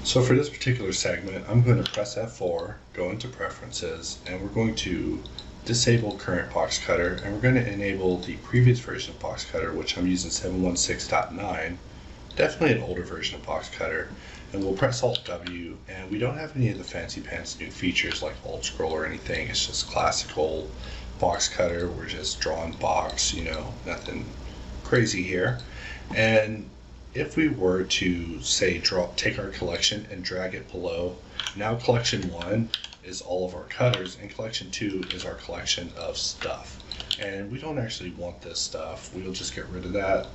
So for this particular segment, I'm going to press F4, go into Preferences, and we're going to disable current box cutter, and we're going to enable the previous version of box cutter, which I'm using 716.9, definitely an older version of box cutter, and we'll press Alt W, and we don't have any of the fancy pants new features like Alt Scroll or anything. It's just classical box cutter. We're just drawing box, nothing crazy here. And if we were to say take our collection and drag it below, now collection 1 is all of our cutters and collection 2 is our collection of stuff. And we don't actually want this stuff. We'll just get rid of that,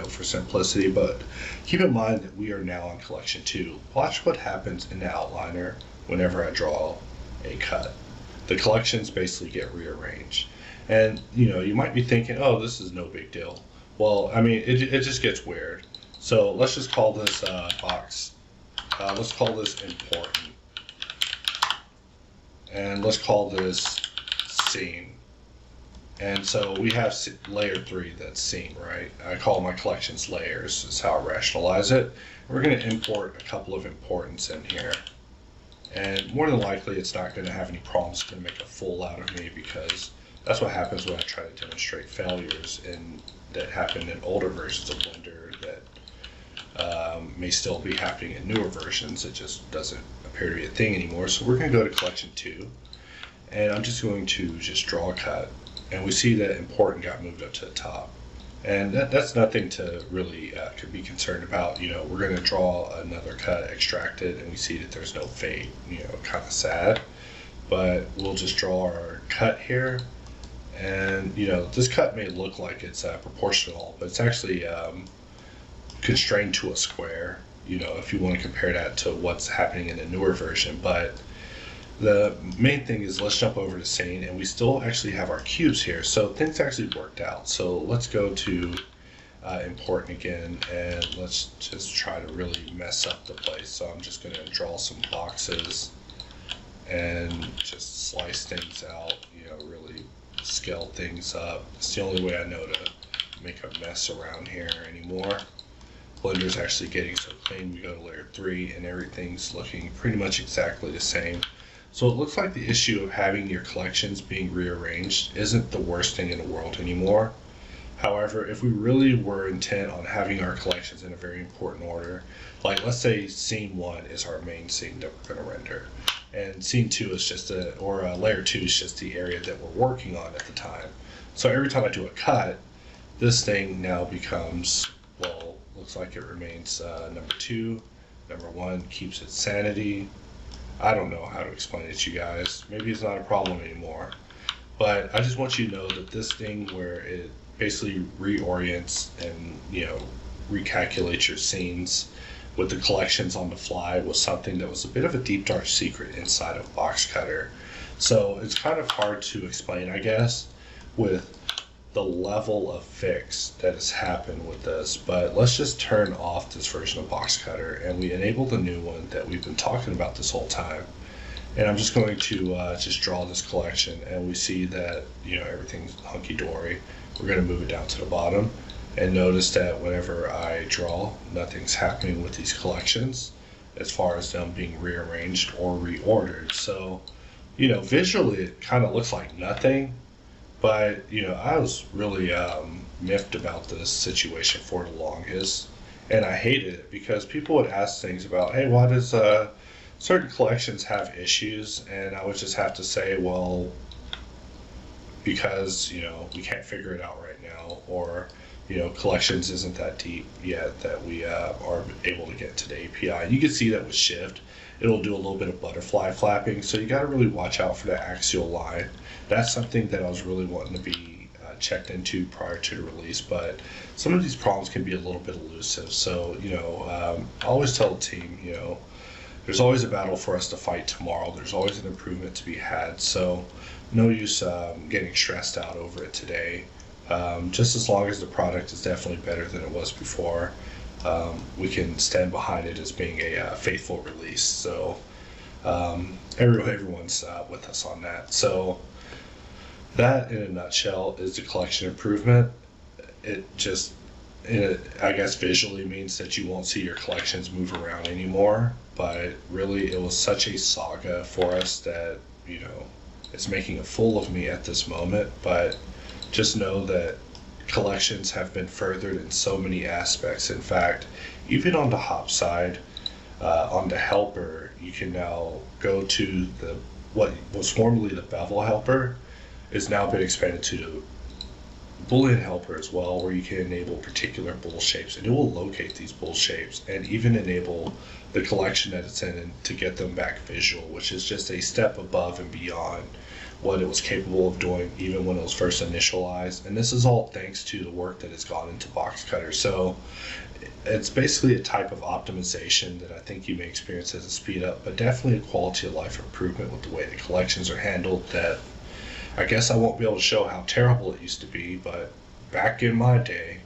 for simplicity, but keep in mind that we are now on collection 2. Watch what happens in the outliner whenever I draw a cut. The collections basically get rearranged. And you might be thinking, oh, this is no big deal. Well, I mean, it just gets weird. So let's just call this box. Let's call this important. And let's call this scene. And so we have layer 3 that's scene, right? I call my collections layers, is how I rationalize it. We're going to import a couple of importance in here. And more than likely, it's not going to have any problems. It's going to make a fool out of me because that's what happens when I try to demonstrate failures that happened in older versions of Blender that may still be happening in newer versions. It just doesn't appear to be a thing anymore. So we're going to go to collection 2, and I'm just going to just draw a cut, and we see that important got moved up to the top, and that's nothing to really could be concerned about. We're going to draw another cut, extract it, and we see that there's no fade. Kind of sad, but we'll just draw our cut here, and this cut may look like it's proportional, but it's actually constrained to a square, if you want to compare that to what's happening in the newer version. But the main thing is, let's jump over to scene, and we still actually have our cubes here, so things actually worked out. So let's go to important again, and let's just try to really mess up the place. So I'm just going to draw some boxes and just slice things out, really scale things up. It's the only way I know to make a mess around here anymore. Blender's actually getting so clean. We go to layer 3 and everything's looking pretty much exactly the same. So it looks like the issue of having your collections being rearranged isn't the worst thing in the world anymore. However, if we really were intent on having our collections in a very important order, like let's say scene 1 is our main scene that we're going to render, and scene 2 is just layer 2 is just the area that we're working on at the time. So every time I do a cut, this thing now becomes, well, looks like it remains number 2. Number 1 keeps its sanity. I don't know how to explain it to you guys. Maybe it's not a problem anymore. But I just want you to know that this thing where it basically reorients and recalculates your scenes with the collections on the fly was something that was a bit of a deep dark secret inside of BoxCutter. So it's kind of hard to explain, I guess, with the level of fix that has happened with this. But let's just turn off this version of BoxCutter and we enable the new one that we've been talking about this whole time. And I'm just going to just draw this collection, and we see that everything's hunky-dory. We're going to move it down to the bottom, and notice that whenever I draw, nothing's happening with these collections as far as them being rearranged or reordered. So visually it kind of looks like nothing. But, I was really miffed about this situation for the longest, and I hated it because people would ask things about, hey, why does certain collections have issues? And I would just have to say, well, because, we can't figure it out right now, or, collections isn't that deep yet that we are able to get to the API. You can see that with Shift, it'll do a little bit of butterfly flapping, so you got to really watch out for the axial line. That's something that I was really wanting to be checked into prior to the release, but some of these problems can be a little bit elusive. So, I always tell the team, there's always a battle for us to fight tomorrow. There's always an improvement to be had. So no use getting stressed out over it today. Just as long as the product is definitely better than it was before, we can stand behind it as being a faithful release. So everyone's with us on that. So that, in a nutshell, is the collection improvement. It just I guess visually means that you won't see your collections move around anymore, but really it was such a saga for us that, you know, it's making a fool of me at this moment. But just know that collections have been furthered in so many aspects. In fact, even on the hop side, on the helper, you can now go to the what was formerly the bevel helper is now been expanded to the Boolean helper as well, where you can enable particular bool shapes, and it will locate these bool shapes and even enable the collection that it's in to get them back visual, which is just a step above and beyond what it was capable of doing even when it was first initialized. And this is all thanks to the work that has gone into BoxCutter. So it's basically a type of optimization that I think you may experience as a speed up, but definitely a quality of life improvement with the way the collections are handled. That I guess I won't be able to show how terrible it used to be, but back in my day,